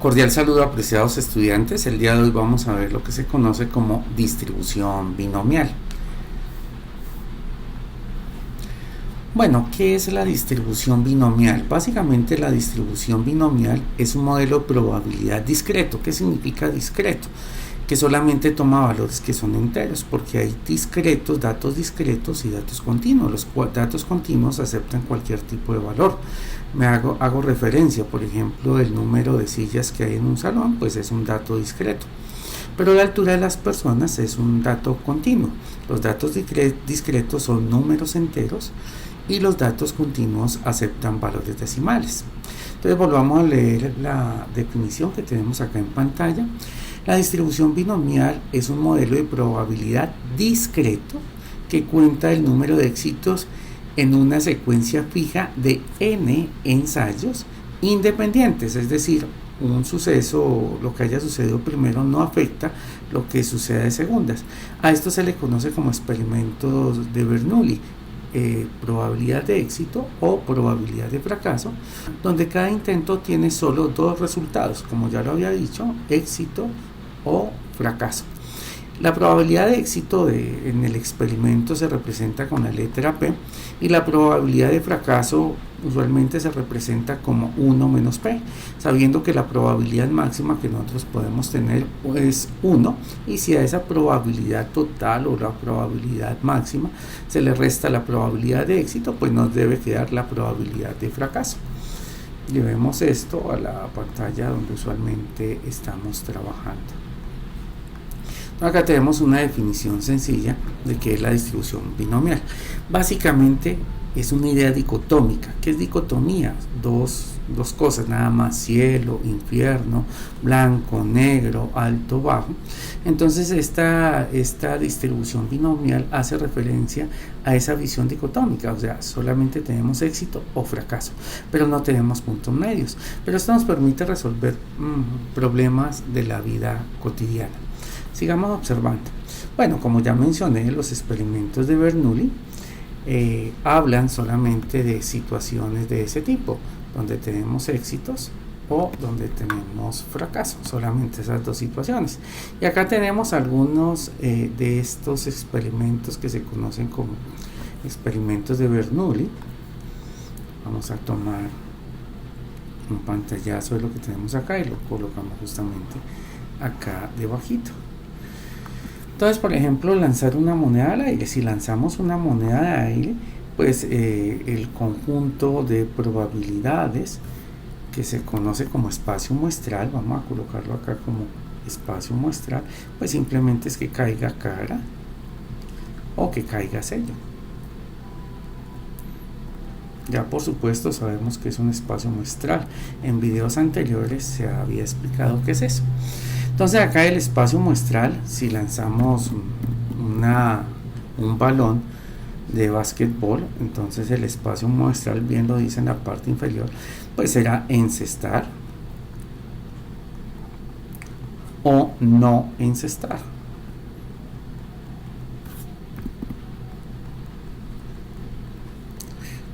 Cordial saludo, apreciados estudiantes. El día de hoy vamos a ver lo que se conoce como distribución binomial. Bueno, ¿qué es la distribución binomial? Básicamente la distribución binomial es un modelo de probabilidad discreto. ¿Qué significa discreto? Que solamente toma valores que son enteros, porque hay discretos, datos discretos y datos continuos. Los datos continuos aceptan cualquier tipo de valor. Hago referencia, por ejemplo, el número de sillas que hay en un salón, pues es un dato discreto. Pero la altura de las personas es un dato continuo. Los datos discretos son números enteros y los datos continuos aceptan valores decimales. Entonces volvamos a leer la definición que tenemos acá en pantalla. La distribución binomial es un modelo de probabilidad discreto que cuenta el número de éxitos en una secuencia fija de n ensayos independientes, es decir, un suceso, lo que haya sucedido primero no afecta lo que suceda de segundas. A esto se le conoce como experimentos de Bernoulli, probabilidad de éxito o probabilidad de fracaso, donde cada intento tiene solo dos resultados, como ya lo había dicho, éxito o fracaso. La probabilidad de éxito en el experimento se representa con la letra P y la probabilidad de fracaso usualmente se representa como 1 menos P, sabiendo que la probabilidad máxima que nosotros podemos tener es 1, y si a esa probabilidad total o la probabilidad máxima se le resta la probabilidad de éxito, pues nos debe quedar la probabilidad de fracaso. Llevemos esto a la pantalla donde usualmente estamos trabajando. Acá tenemos una definición sencilla de qué es la distribución binomial. Básicamente es una idea dicotómica. ¿Qué es dicotomía? Dos cosas nada más: cielo, infierno, blanco, negro, alto, bajo. Entonces esta distribución binomial hace referencia a esa visión dicotómica, o sea, solamente tenemos éxito o fracaso, pero no tenemos puntos medios. Pero esto nos permite resolver problemas de la vida cotidiana. Sigamos observando. Bueno, como ya mencioné, los experimentos de Bernoulli hablan solamente de situaciones de ese tipo, donde tenemos éxitos o donde tenemos fracasos, solamente esas dos situaciones. Y acá tenemos algunos de estos experimentos que se conocen como experimentos de Bernoulli. Vamos a tomar un pantallazo de lo que tenemos acá y lo colocamos justamente acá debajito. Entonces, por ejemplo, lanzar una moneda al aire. Si lanzamos una moneda de aire, pues el conjunto de probabilidades que se conoce como espacio muestral, vamos a colocarlo acá como espacio muestral, pues simplemente es que caiga cara o que caiga sello. Ya por supuesto sabemos que es un espacio muestral. En videos anteriores se había explicado qué es eso. Entonces acá el espacio muestral, si lanzamos un balón de básquetbol, entonces el espacio muestral, bien lo dice en la parte inferior, pues será encestar o no encestar.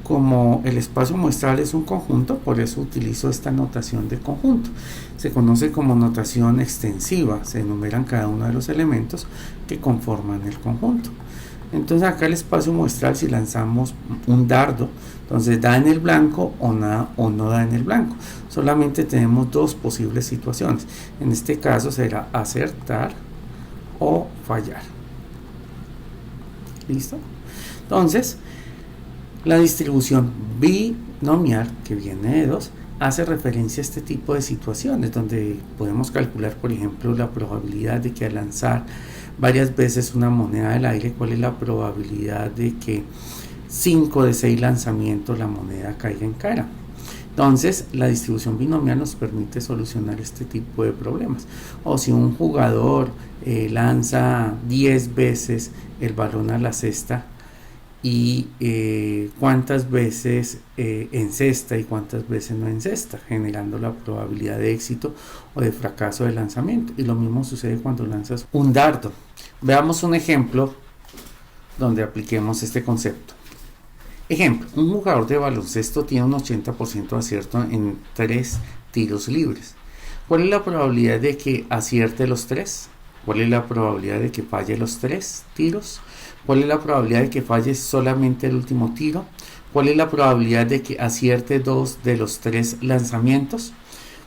Como el espacio muestral es un conjunto, por eso utilizo esta notación de conjunto. Se conoce como notación extensiva, se enumeran cada uno de los elementos que conforman el conjunto. Entonces acá el espacio muestral, si lanzamos un dardo, entonces da en el blanco o no da en el blanco. Solamente tenemos dos posibles situaciones. En este caso será acertar o fallar. ¿Listo? Entonces, la distribución binomial, que viene de 2, hace referencia a este tipo de situaciones donde podemos calcular, por ejemplo, la probabilidad de que al lanzar varias veces una moneda al aire, cuál es la probabilidad de que 5 de 6 lanzamientos la moneda caiga en cara. Entonces, la distribución binomial nos permite solucionar este tipo de problemas. O si un jugador lanza 10 veces el balón a la cesta, y cuántas veces encesta y cuántas veces no encesta, generando la probabilidad de éxito o de fracaso del lanzamiento. Y lo mismo sucede cuando lanzas un dardo. Veamos un ejemplo donde apliquemos este concepto. Ejemplo: un jugador de baloncesto tiene un 80% de acierto en 3 tiros libres. ¿Cuál es la probabilidad de que acierte los tres? ¿Cuál es la probabilidad de que falle los tres tiros? ¿Cuál es la probabilidad de que falle solamente el último tiro? ¿Cuál es la probabilidad de que acierte dos de los tres lanzamientos?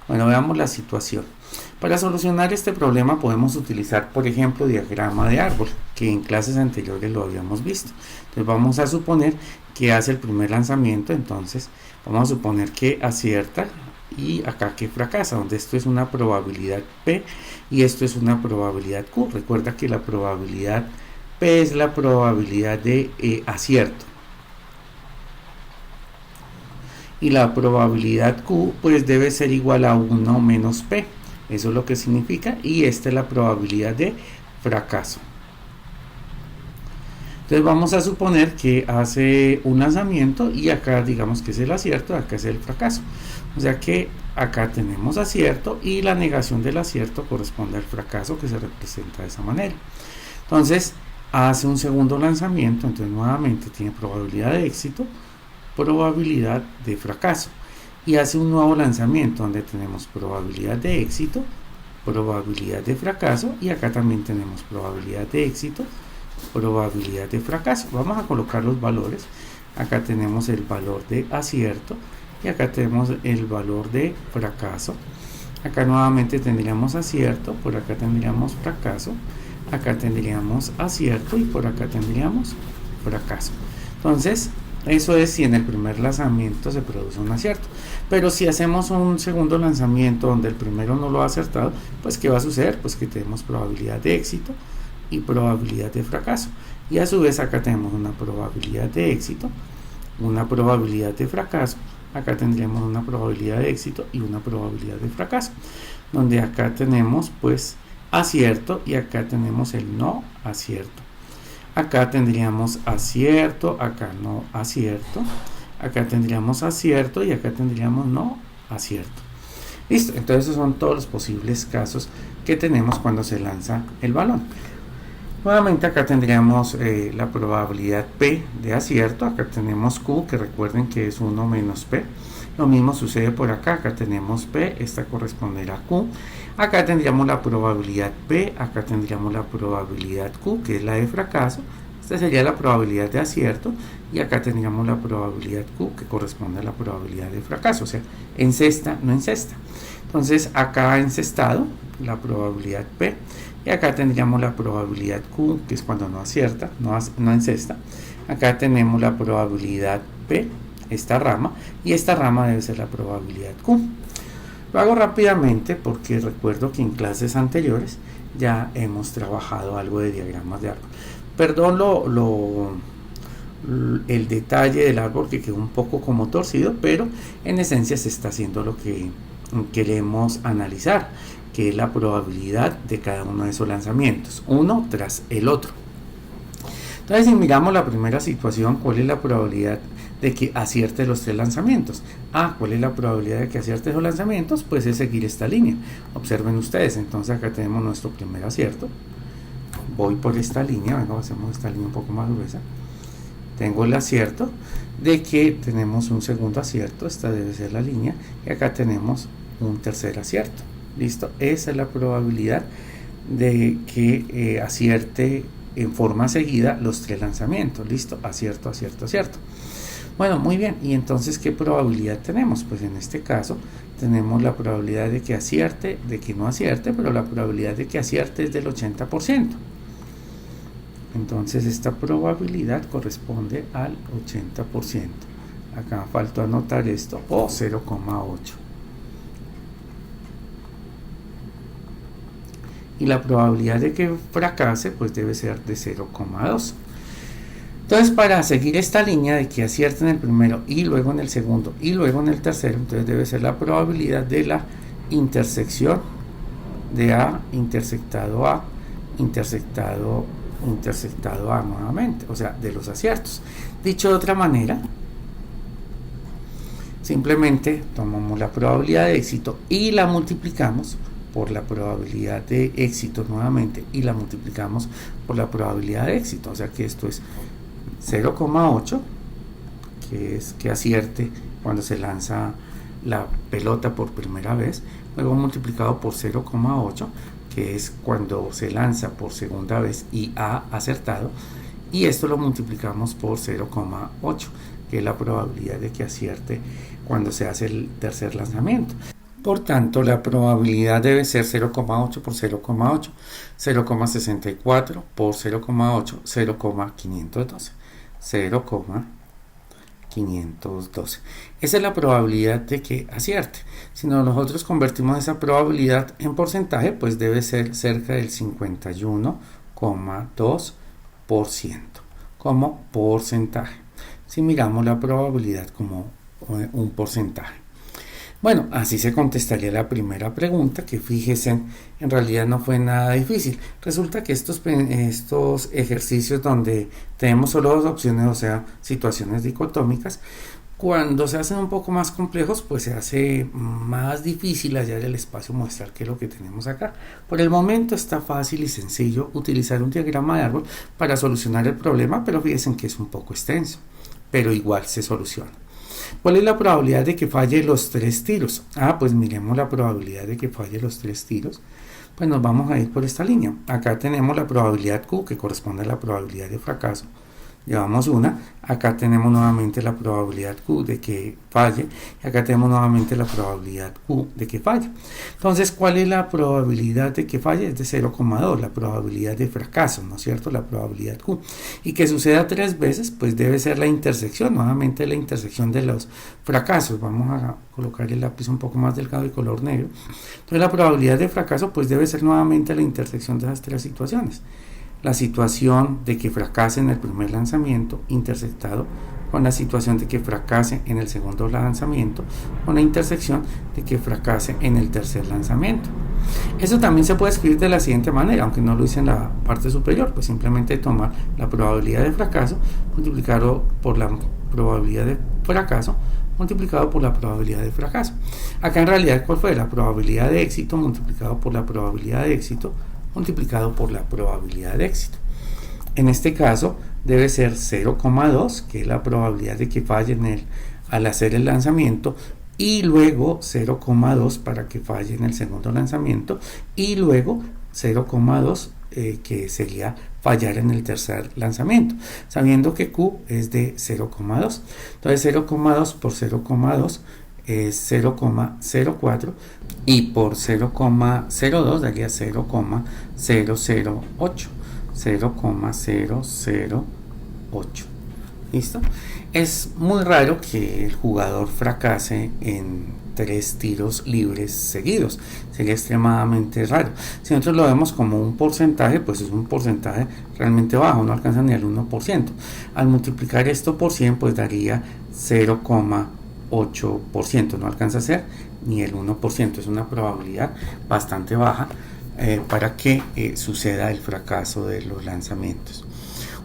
Bueno, veamos la situación. Para solucionar este problema podemos utilizar, por ejemplo, diagrama de árbol, que en clases anteriores lo habíamos visto. Entonces vamos a suponer que hace el primer lanzamiento, entonces vamos a suponer que acierta y acá que fracasa, donde esto es una probabilidad P y esto es una probabilidad Q. Recuerda que la probabilidad P es la probabilidad de acierto. Y la probabilidad Q pues debe ser igual a 1 menos P. Eso es lo que significa, y esta es la probabilidad de fracaso. Entonces vamos a suponer que hace un lanzamiento y acá digamos que es el acierto, acá es el fracaso. O sea que acá tenemos acierto y la negación del acierto corresponde al fracaso, que se representa de esa manera. Entonces hace un segundo lanzamiento, entonces nuevamente tiene probabilidad de éxito, probabilidad de fracaso. Y hace un nuevo lanzamiento donde tenemos probabilidad de éxito, probabilidad de fracaso, y acá también tenemos probabilidad de éxito, probabilidad de fracaso. Vamos a colocar los valores. Acá tenemos el valor de acierto y acá tenemos el valor de fracaso. Acá nuevamente tendríamos acierto, por acá tendríamos fracaso, acá tendríamos acierto y por acá tendríamos fracaso. Entonces eso es si en el primer lanzamiento se produce un acierto. Pero si hacemos un segundo lanzamiento donde el primero no lo ha acertado, pues ¿qué va a suceder? Pues que tenemos probabilidad de éxito y probabilidad de fracaso. Y a su vez acá tenemos una probabilidad de éxito, una probabilidad de fracaso. Acá tendríamos una probabilidad de éxito y una probabilidad de fracaso. Donde acá tenemos pues acierto y acá tenemos el no acierto. Acá tendríamos acierto, acá no acierto, acá tendríamos acierto y acá tendríamos no acierto. Listo, entonces esos son todos los posibles casos que tenemos cuando se lanza el balón. Nuevamente acá tendríamos la probabilidad P de acierto, acá tenemos Q, que recuerden que es 1 menos P. Lo mismo sucede por acá, acá tenemos P, esta corresponderá a Q. Acá tendríamos la probabilidad P, acá tendríamos la probabilidad Q, que es la de fracaso. Esta sería la probabilidad de acierto y acá tendríamos la probabilidad Q, que corresponde a la probabilidad de fracaso, o sea, encesta, no encesta. Entonces acá encestado la probabilidad P y acá tendríamos la probabilidad Q, que es cuando no acierta, no encesta. Acá tenemos la probabilidad P, esta rama, y esta rama debe ser la probabilidad Q. Lo hago rápidamente porque recuerdo que en clases anteriores ya hemos trabajado algo de diagramas de árbol. Perdón el detalle del árbol, que quedó un poco como torcido, pero en esencia se está haciendo lo que queremos analizar, que es la probabilidad de cada uno de esos lanzamientos, uno tras el otro. Entonces, si miramos la primera situación, ¿cuál es la probabilidad de que acierte los tres lanzamientos? ¿Cuál es la probabilidad de que acierte esos lanzamientos? Pues es seguir esta línea. Observen ustedes, entonces acá tenemos nuestro primer acierto. Voy por esta línea, venga, hacemos esta línea un poco más gruesa. Tengo el acierto de que tenemos un segundo acierto, esta debe ser la línea, y acá tenemos un tercer acierto. ¿Listo? Esa es la probabilidad de que acierte en forma seguida los tres lanzamientos. ¿Listo? Acierto, acierto, acierto. Bueno, muy bien. ¿Y entonces qué probabilidad tenemos? Pues en este caso tenemos la probabilidad de que acierte, de que no acierte, pero la probabilidad de que acierte es del 80%. Entonces esta probabilidad corresponde al 80%. Acá faltó anotar esto, o 0,8. Y la probabilidad de que fracase pues debe ser de 0,2. Entonces, para seguir esta línea de que acierte en el primero y luego en el segundo y luego en el tercero, entonces debe ser la probabilidad de la intersección de A intersectado A intersectado A nuevamente, o sea, de los aciertos. Dicho de otra manera, simplemente tomamos la probabilidad de éxito y la multiplicamos por la probabilidad de éxito nuevamente y la multiplicamos por la probabilidad de éxito, o sea que esto es 0,8, que es que acierte cuando se lanza la pelota por primera vez, luego multiplicado por 0,8, que es cuando se lanza por segunda vez y ha acertado, y esto lo multiplicamos por 0,8, que es la probabilidad de que acierte cuando se hace el tercer lanzamiento. Por tanto, la probabilidad debe ser 0,8 por 0,8, 0,64 por 0,8, 0,512, 0,512. Esa es la probabilidad de que acierte. Si nosotros convertimos esa probabilidad en porcentaje, pues debe ser cerca del 51,2% como porcentaje, si miramos la probabilidad como un porcentaje. Bueno, así se contestaría la primera pregunta, que fíjense, en realidad no fue nada difícil. Resulta que estos ejercicios donde tenemos solo dos opciones, o sea, situaciones dicotómicas, cuando se hacen un poco más complejos, pues se hace más difícil hallar el espacio, mostrar qué es lo que tenemos acá. Por el momento está fácil y sencillo utilizar un diagrama de árbol para solucionar el problema, pero fíjense que es un poco extenso, pero igual se soluciona. ¿Cuál es la probabilidad de que falle los tres tiros? Pues miremos la probabilidad de que falle los tres tiros. Pues nos vamos a ir por esta línea. Acá tenemos la probabilidad Q, que corresponde a la probabilidad de fracaso. Llevamos una. Acá tenemos nuevamente la probabilidad Q de que falle. Y acá tenemos nuevamente la probabilidad Q de que falle. Entonces, ¿cuál es la probabilidad de que falle? Es de 0,2. La probabilidad de fracaso, ¿no es cierto? La probabilidad Q. Y que suceda tres veces, pues debe ser la intersección. Nuevamente la intersección de los fracasos. Vamos a colocar el lápiz un poco más delgado de color negro. Entonces, la probabilidad de fracaso, pues debe ser nuevamente la intersección de esas tres situaciones. La situación de que fracase en el primer lanzamiento intersectado con la situación de que fracase en el segundo lanzamiento, con la intersección de que fracase en el tercer lanzamiento. Eso también se puede escribir de la siguiente manera, aunque no lo hice en la parte superior, pues simplemente tomar la probabilidad de fracaso, multiplicarlo por la probabilidad de fracaso, multiplicado por la probabilidad de fracaso. Acá en realidad, ¿cuál fue? La probabilidad de éxito multiplicado por la probabilidad de éxito, multiplicado por la probabilidad de éxito. En este caso debe ser 0,2, que es la probabilidad de que falle al hacer el lanzamiento, y luego 0,2 para que falle en el segundo lanzamiento, y luego 0,2 que sería fallar en el tercer lanzamiento, sabiendo que Q es de 0,2. Entonces 0,2 por 0,2 es 0,04 y por 0,02 daría 0,008. 0,008. ¿Listo? Es muy raro que el jugador fracase en tres tiros libres seguidos. Sería extremadamente raro. Si nosotros lo vemos como un porcentaje, pues es un porcentaje realmente bajo, no alcanza ni al 1%. Al multiplicar esto por 100, pues daría 0,8%. No alcanza a ser ni el 1%. Es una probabilidad bastante baja para que suceda el fracaso de los lanzamientos.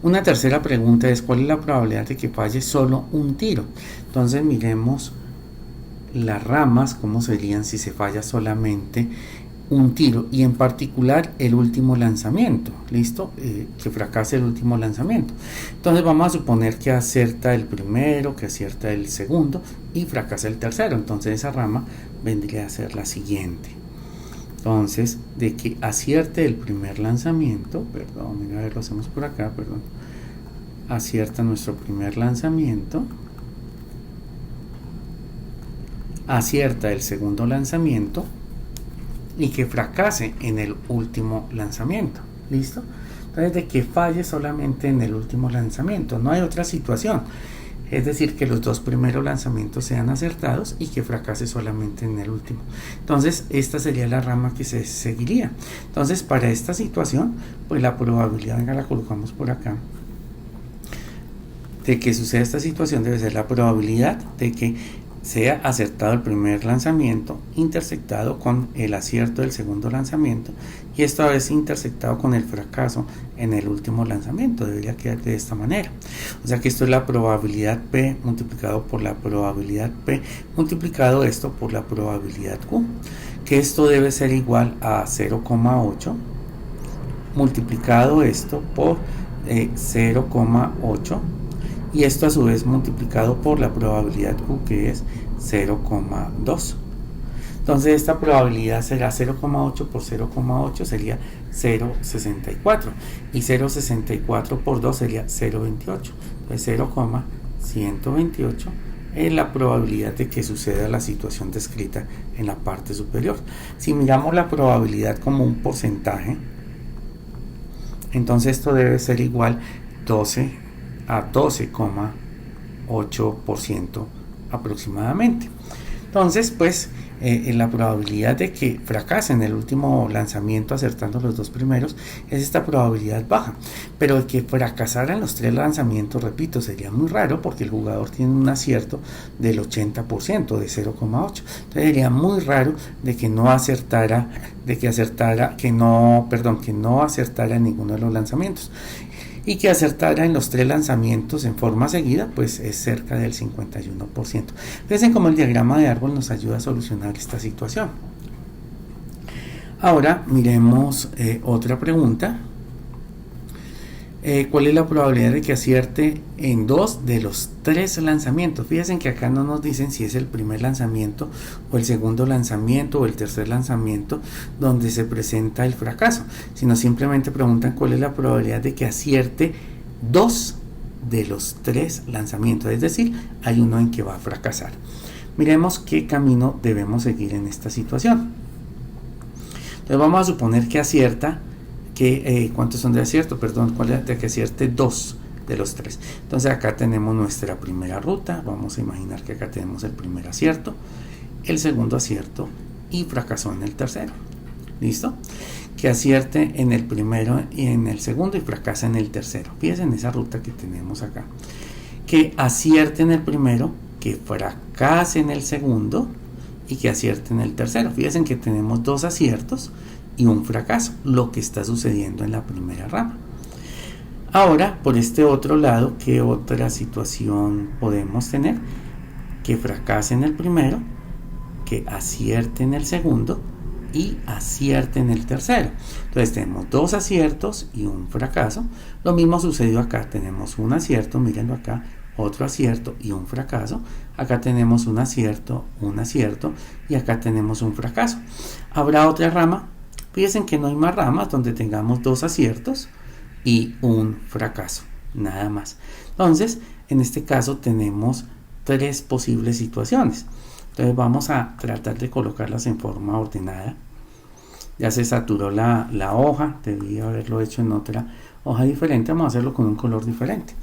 Una tercera pregunta es: ¿cuál es la probabilidad de que falle solo un tiro? Entonces miremos las ramas, cómo serían si se falla solamente un tiro, y en particular el último lanzamiento. ¿Listo? Que fracase el último lanzamiento. Entonces vamos a suponer que acierta el primero, que acierta el segundo y fracasa el tercero. Entonces esa rama vendría a ser la siguiente. Entonces, de que acierte el primer lanzamiento, perdón, a ver, lo hacemos por acá, perdón. Acierta nuestro primer lanzamiento. Acierta el segundo lanzamiento y que fracase en el último lanzamiento. ¿Listo? Entonces, de que falle solamente en el último lanzamiento. No hay otra situación. Es decir, que los dos primeros lanzamientos sean acertados y que fracase solamente en el último. Entonces, esta sería la rama que se seguiría. Entonces, para esta situación, pues la probabilidad, venga, la colocamos por acá, de que suceda esta situación debe ser la probabilidad de que sea acertado el primer lanzamiento intersectado con el acierto del segundo lanzamiento, y esta vez intersectado con el fracaso en el último lanzamiento. Debería quedar de esta manera. O sea que esto es la probabilidad P multiplicado por la probabilidad P multiplicado esto por la probabilidad Q, que esto debe ser igual a 0,8 multiplicado esto por 0,8, y esto a su vez multiplicado por la probabilidad Q, que es 0,2. Entonces esta probabilidad será 0,8 por 0,8 sería 0,64 y 0,64 por 2 sería 0,28. Entonces 0,128 es la probabilidad de que suceda la situación descrita en la parte superior. Si miramos la probabilidad como un porcentaje, entonces esto debe ser igual 12 a 12,8% aproximadamente. Entonces, pues la probabilidad de que fracase en el último lanzamiento acertando los dos primeros es esta probabilidad baja, pero de que fracasara en los tres lanzamientos, repito, sería muy raro porque el jugador tiene un acierto del 80%, de 0,8. Entonces sería muy raro de que no acertara, que no acertara en ninguno de los lanzamientos. Y que acertara en los tres lanzamientos en forma seguida, pues es cerca del 51%. Fíjense cómo el diagrama de árbol nos ayuda a solucionar esta situación. Ahora miremos otra pregunta. ¿Cuál es la probabilidad de que acierte en 2 de los 3 lanzamientos? Fíjense que acá no nos dicen si es el primer lanzamiento o el segundo lanzamiento o el tercer lanzamiento donde se presenta el fracaso, sino simplemente preguntan cuál es la probabilidad de que acierte 2 de los 3 lanzamientos, es decir, hay uno en que va a fracasar. Miremos qué camino debemos seguir en esta situación. Entonces vamos a suponer que acierta ¿cuántos son de acierto? Perdón, ¿cuál es de que acierte? 2 de los 3. Entonces acá tenemos nuestra primera ruta. Vamos a imaginar que acá tenemos el primer acierto, el segundo acierto y fracasó en el tercero. ¿Listo? Que acierte en el primero y en el segundo y fracasa en el tercero. Fíjense en esa ruta que tenemos acá. Que acierte en el primero, que fracase en el segundo y que acierte en el tercero. Fíjense que tenemos 2 aciertos y un fracaso, lo que está sucediendo en la primera rama. Ahora, por este otro lado, ¿qué otra situación podemos tener? Que fracase en el primero, que acierte en el segundo y acierte en el tercero. Entonces tenemos 2 aciertos y un fracaso. Lo mismo sucedió acá, tenemos un acierto, mírenlo acá, otro acierto y un fracaso. Acá tenemos un acierto y acá tenemos un fracaso. ¿Habrá otra rama? Fíjense que no hay más ramas donde tengamos 2 aciertos y un fracaso, nada más. Entonces, en este caso tenemos 3 posibles situaciones. Entonces vamos a tratar de colocarlas en forma ordenada. Ya se saturó la hoja, debí haberlo hecho en otra hoja diferente, vamos a hacerlo con un color diferente.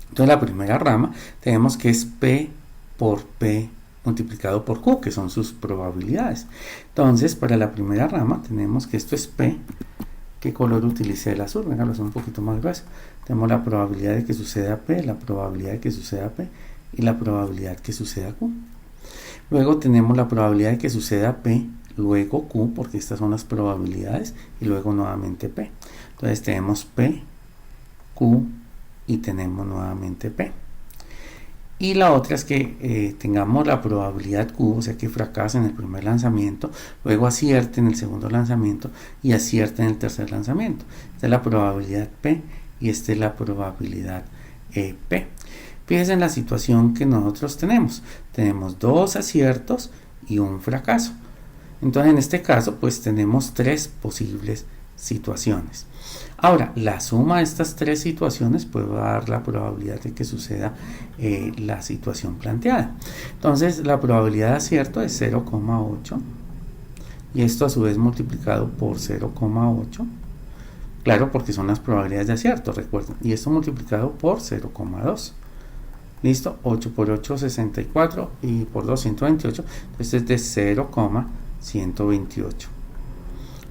Entonces la primera rama tenemos que es P por P multiplicado por Q, que son sus probabilidades. Entonces, para la primera rama tenemos que esto es P. ¿Qué color utilicé? El azul. Venga, lo hace un poquito más grueso. Tenemos la probabilidad de que suceda P, la probabilidad de que suceda P y la probabilidad que suceda Q. Luego tenemos la probabilidad de que suceda P, luego Q, porque estas son las probabilidades, y luego nuevamente P. Entonces tenemos P, Q y tenemos nuevamente P. Y la otra es que tengamos la probabilidad Q, o sea que fracase en el primer lanzamiento, luego acierte en el segundo lanzamiento y acierte en el tercer lanzamiento. Esta es la probabilidad P y esta es la probabilidad P. Fíjense en la situación que nosotros tenemos. Tenemos 2 aciertos y un fracaso. Entonces en este caso pues tenemos 3 posibles situaciones. Ahora, la suma de estas 3 situaciones puede dar la probabilidad de que suceda la situación planteada. Entonces, la probabilidad de acierto es 0,8 y esto a su vez multiplicado por 0,8. Claro, porque son las probabilidades de acierto, recuerden. Y esto multiplicado por 0,2. ¿Listo? 8 por 8, 64 y por 2, 128. Entonces es de 0,128.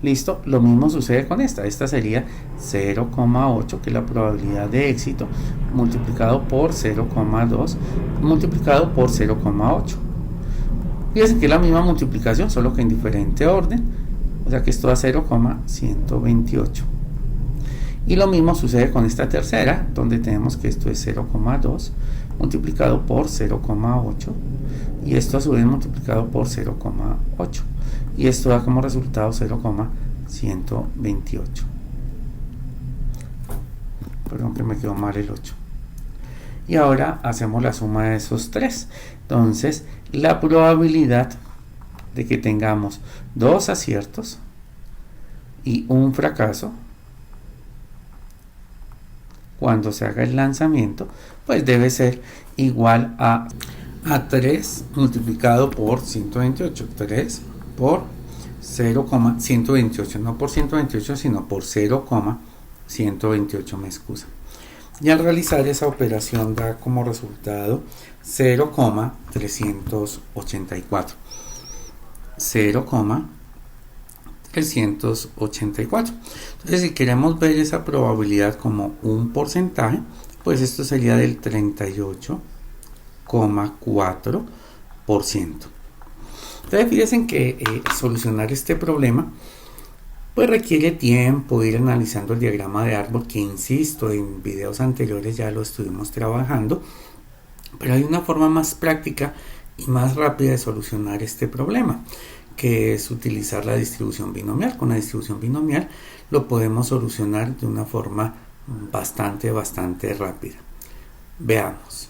Listo, lo mismo sucede con esta sería 0,8 que es la probabilidad de éxito multiplicado por 0,2 multiplicado por 0,8. Fíjense que es la misma multiplicación solo que en diferente orden, o sea que esto da 0,128. Y lo mismo sucede con esta tercera, donde tenemos que esto es 0,2 multiplicado por 0,8 y esto a su vez multiplicado por 0,8 y esto da como resultado 0,128. Perdón que me quedó mal el 8. Y ahora hacemos la suma de esos 3. Entonces la probabilidad de que tengamos 2 aciertos y un fracaso cuando se haga el lanzamiento, pues debe ser igual a 3 multiplicado por 128. 3 por 0,128, no por 128 sino por 0,128, me excusa. Y al realizar esa operación da como resultado 0,384. 0,384. Entonces, si queremos ver esa probabilidad como un porcentaje, pues esto sería del 38,4%. Entonces, fíjense que solucionar este problema pues requiere tiempo, ir analizando el diagrama de árbol, que insisto, en videos anteriores ya lo estuvimos trabajando, pero hay una forma más práctica y más rápida de solucionar este problema, que es utilizar la distribución binomial. Con la distribución binomial lo podemos solucionar de una forma bastante rápida. Veamos.